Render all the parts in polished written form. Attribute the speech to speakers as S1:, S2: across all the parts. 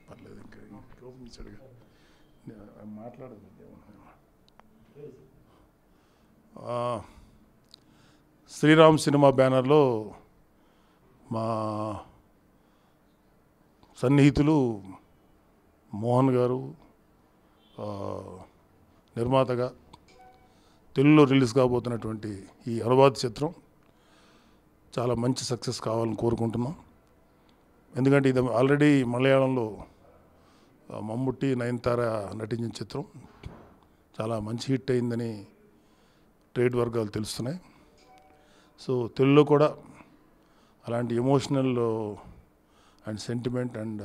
S1: పర్లేదు ఇంకా కోపించాడుగా మాట్లాడదు. శ్రీరామ్ సినిమా బ్యానర్లో మా సన్నిహితులు మోహన్ గారు నిర్మాతగా తెలుగులో రిలీజ్ కాబోతున్నటువంటి ఈ అనువాద చిత్రం చాలా మంచి సక్సెస్ కావాలని కోరుకుంటున్నాం. ఎందుకంటే ఇది ఆల్రెడీ మలయాళంలో మమ్ముట్టి నయనతార నటించిన చిత్రం చాలా మంచి హిట్ అయిందని ట్రేడ్ వర్గాలు తెలుస్తున్నాయి. సో తెలుగులో కూడా అలాంటి emotional and sentiment and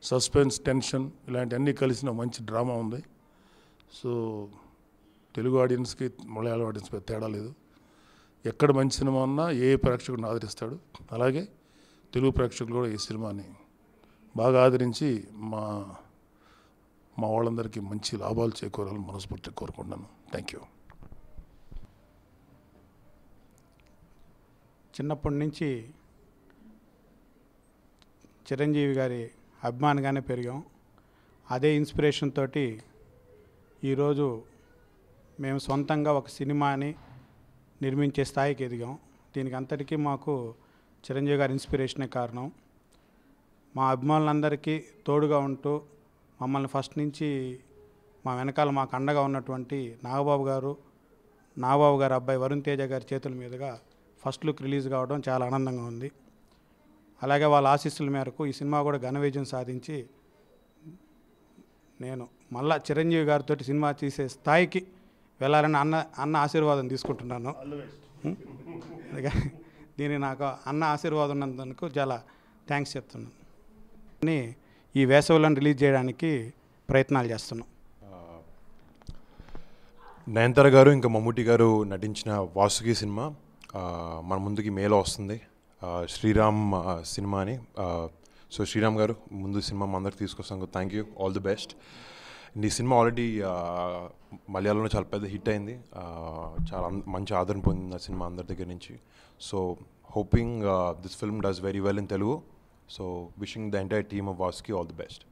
S1: suspense, tension ఇలాంటివన్నీ కలిసిన మంచి డ్రామా ఉంది. సో తెలుగు ఆడియన్స్కి మలయాళం ఆడియన్స్కి తేడా లేదు. ఎక్కడ మంచి సినిమా ఉన్నా ఏ ప్రేక్షకుడిని ఆదరిస్తాడు, అలాగే తెలుగు ప్రేక్షకులు కూడా ఈ సినిమాని బాగా ఆదరించి మా వాళ్ళందరికీ మంచి లాభాలు చేకూరాలని మనస్ఫూర్తిగా కోరుకుంటున్నాను. Thank you.
S2: చిన్నప్పటి నుంచి చిరంజీవి గారి అభిమానిగానే పెరిగాం. అదే ఇన్స్పిరేషన్ తోటి ఈరోజు మేము సొంతంగా ఒక సినిమాని నిర్మించే స్థాయికి ఎదిగాం. దీనికి అంతటికీ మాకు చిరంజీవి గారి ఇన్స్పిరేషనే కారణం. మా అభిమానులందరికీ తోడుగా ఉంటూ మమ్మల్ని ఫస్ట్ నుంచి మా వెనకాల మాకు అండగా ఉన్నటువంటి నాగబాబు గారు అబ్బాయి వరుణ్ తేజ గారి చేతుల మీదుగా ఫస్ట్ లుక్ రిలీజ్ కావడం చాలా ఆనందంగా ఉంది. అలాగే వాళ్ళ ఆశీస్సుల మేరకు ఈ సినిమా కూడా ఘన విజయం సాధించి నేను మళ్ళా చిరంజీవి గారితో సినిమా తీసే స్థాయికి వెళ్ళాలని అన్న ఆశీర్వాదం తీసుకుంటున్నాను. దీన్ని నాకు అన్న ఆశీర్వాదం ఉన్నందుకు చాలా థ్యాంక్స్ చెప్తున్నాను. ఈ వేసవిలో రిలీజ్ చేయడానికి ప్రయత్నాలు చేస్తున్నాం.
S3: నయనతార గారు ఇంకా మమ్ముట్టి గారు నటించిన వాసుకి సినిమా మన ముందుకి మేలో వస్తుంది. శ్రీరామ్ సినిమా అని. సో శ్రీరామ్ గారు ముందు సినిమా మా అందరికి తీసుకొస్తాం. Thank you, all the best. ఈ సినిమా ఆల్రెడీ మలయాళంలో చాలా పెద్ద హిట్ అయింది. చాలా మంచి ఆదరణ పొందింది ఆ సినిమా అందరి దగ్గర నుంచి. So hoping this film does very well in Telugu. So wishing the entire team of Vasuki all the best.